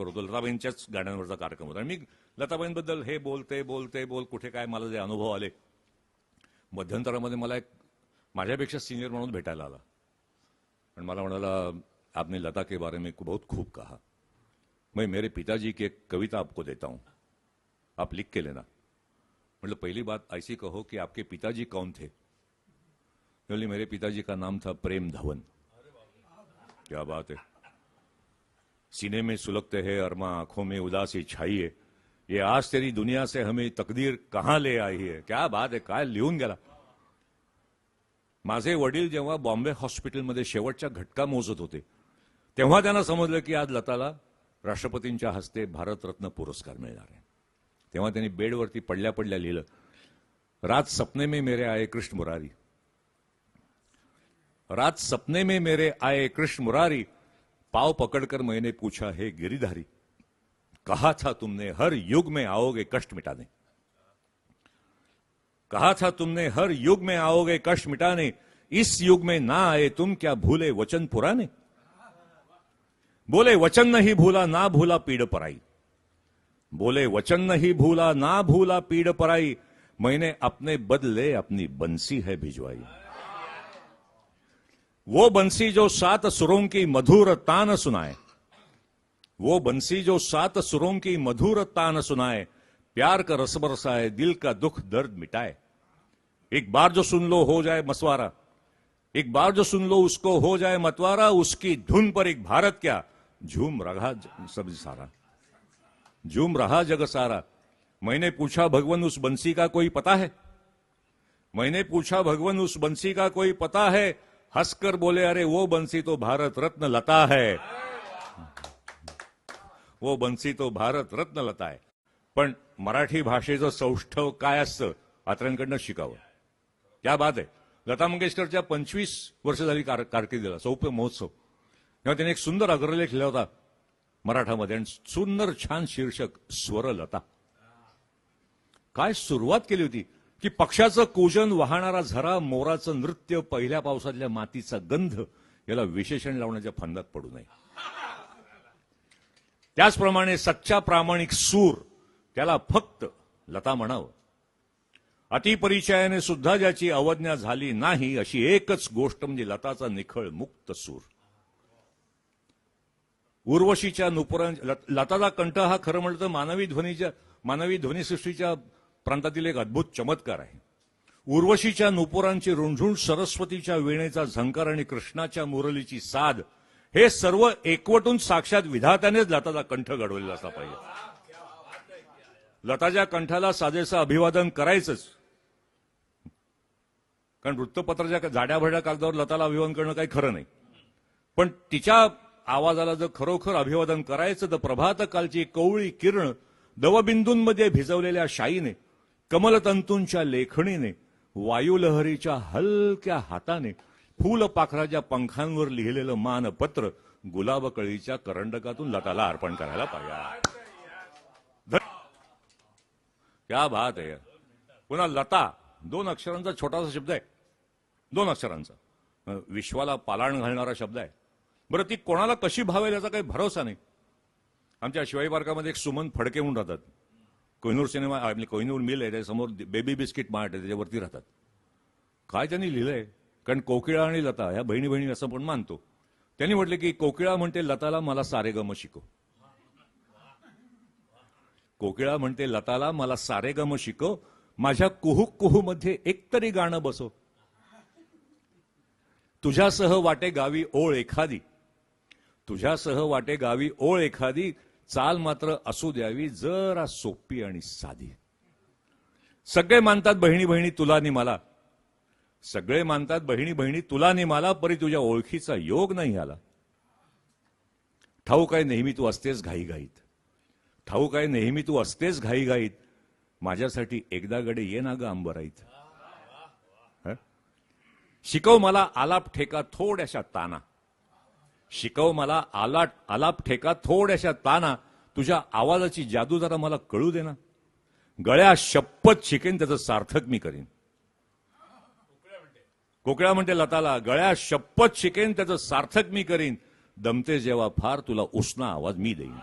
करत होतो. लताबाईंच्याच गाण्यांवरचा कार्यक्रम होता आणि मी लताबाईंबद्दल हे बोल कुठे काय मला जे अनुभव आले. मध्यंतरामध्ये मला एक माझ्यापेक्षा सिनियर म्हणून भेटायला आला आणि मला म्हणाला, आपने लता के बारे में बहुत खूब कहा, मैं मेरे पिताजी की एक कविता आपको देता हूं, आप लिख के लेना. मतलब पहली बात ऐसी कहो कि आपके पिताजी कौन थे. बोले मेरे पिताजी का नाम था प्रेम धवन. क्या बात है. सीने में सुलगते हैं अरमा, आंखों में उदासी छाई है, ये आज तेरी दुनिया से हमें तकदीर कहां ले आई है. क्या बात है. काय लिहून गेला. माझे वडील जेव्हा बॉम्बे हॉस्पिटलमध्ये शेवटच्या घटका मोजत होते तेव्हा त्यांना समजलं की आज लताला राष्ट्रपतींच्या हस्ते भारतरत्न पुरस्कार मिळणार आहे. तेव्हा त्यांनी बेडवरती पडल्या पडल्या लिहिलं, रात सपने में मेरे आए कृष्ण मुरारी, रात सपने में मेरे आए कृष्ण मुरारी, पाव पकड़कर मैंने पूछा हे गिरिधारी, कहा था तुमने हर युग में आओगे कष्ट मिटाने, कहा था तुमने हर युग में आओगे कष्ट मिटाने, इस युग में ना आए तुम क्या भूले वचन पुराने. बोले वचन नहीं भूला ना भूला पीड़ पराई, बोले वचन नहीं भूला ना भूला पीड़ पराई, मैंने अपने बदले अपनी बंसी है भिजवाई. वो बंसी जो 7 सुरों की मधुर तान सुनाए, वो बंसी जो 7 सुरों की मधुर तान सुनाए, प्यार का रस बरसाए, दिल का दुख दर्द मिटाए. एक बार जो सुन लो हो जाए मसवारा, एक बार जो सुन लो उसको हो जाए मतवारा, उसकी धुन पर एक भारत क्या झूम रहा सब सारा, झूम रहा जग सारा. मैंने पूछा भगवन उस बंसी का कोई पता है, मैंने पूछा भगवन उस बंसी का कोई पता है, हंसकर बोले अरे वो बंसी तो भारत रत्न लता है, वो बंसी तो भारत रत्न लता है. पण मराठी भाषेचं सौष्ठव काय असतं आत्र्यांकडनं शिकावं. क्या बात आहे. लता मंगेशकरच्या 25 वर्ष झाली कारकिर्दीला सौप्य महोत्सव, तेव्हा त्यांनी एक सुंदर अग्रलेख लिहिला होता मराठामध्ये आणि सुंदर छान शीर्षक स्वरलता. काय सुरुवात केली होती की पक्षाचं कूजन, वाहणारा झरा, मोराचं नृत्य, पहिल्या पावसातल्या मातीचा गंध याला विशेषण लावण्याच्या फंदात पडू नये. त्याचप्रमाणे सच्चा प्रामाणिक सूर त्याला फक्त लता म्हणावं. अतिपरिचयाने सुद्धा ज्याची अवज्ञा झाली नाही अशी एकच गोष्ट म्हणजे लताचा निखळ मुक्त सूर. उर्वशीच्या लताचा कंठ हा खरं म्हटलं तर मानवी ध्वनिसृष्टीच्या प्रांतातील एक अद्भुत चमत्कार आहे. उर्वशीच्या नुपुरांची रुणझुण, सरस्वतीच्या वीणेचा झंकार आणि कृष्णाच्या मुरलीची साध हे सर्व एकवटून साक्षात विधात्यानेच लताचा कंठ घडवलेला असला पाहिजे. लताच्या कंठाला साजेसं अभिवादन करायचंच, कारण वृत्तपत्राच्या जाड्या भड्या कागदावर लताला अभिवादन करणं काही खरं नाही. पण तिच्या आवाजाला जर खरोखर अभिवादन करायचं तर प्रभातकालची कोवळी किरण दवबिंदूंमध्ये भिजवलेल्या शाईने, कमलतंतूंच्या लेखणीने, वायुलहरीच्या हलक्या हाताने, फूलपाखराच्या पंखांवर लिहिलेलं मानपत्र गुलाबकळीच्या करंडकातून लताला अर्पण करायला पाहिजे. क्या बात आहे. पुन्हा लता 2 अक्षरांचा छोटासा शब्द आहे, 2 अक्षरांचा, विश्वाला पालाण घालणारा शब्द आहे. बरं ती कोणाला कशी भावेल याचा काही भरोसा नाही. आमच्या शिवाई पार्कामध्ये एक सुमन फडके म्हणून राहतात. कोहिनूर सिनेमा आपली कोहिनूर मिल आहे त्याच्यासमोर बेबी बिस्किट मार्ट आहे, त्याच्यावरती राहतात. काय त्यांनी लिहिलंय, कारण कोकिळा आणि लता ह्या बहिणी बहिणी असं पण मानतो. त्यांनी म्हटलं की कोकिळा म्हणते लताला मला सारेगम शिकव, कोकिळा म्हणते लताला मला सारेगम शिकव, माझ्या कुहुक कुहू मध्ये एकतरी गाणं बसव, तुझ्यासह वाटे गावी ओळ एखादी, तुझ्यासह वाटे गावी ओळ एखादी, चाल मात्र असू द्यावी जरा सोपी आणि साधी. सगळे मानतात बहिणी बहिणी तुला नि मला, सगळे मानतात बहिणी बहिणी तुला नि मला, परी तुझ्या ओळखीचा योग नाही आला. ठाऊक आहे नेहमी तू असतेस घाईघाईत, ठाऊक आहे नेहमी तू असतेस घाईघाईत, माझ्यासाठी एकदा गडे ये ना ग अंबराईत. शिकव मला आलाप ठेका थोड्याशा ताना, शिकव मला आलाप ठेका थोड्याशा ताना, तुझ्या आवाजाची जादू जरा मला कळू दे ना, गळ्या शपथ शिकेन त्याचं सार्थक मी करीन. कोकिळा म्हणते लताला, गळ्या शपथ शिकेन त्याचं सार्थक मी करीन, दमते जेव्हा फार तुला उसना आवाज मी देईन.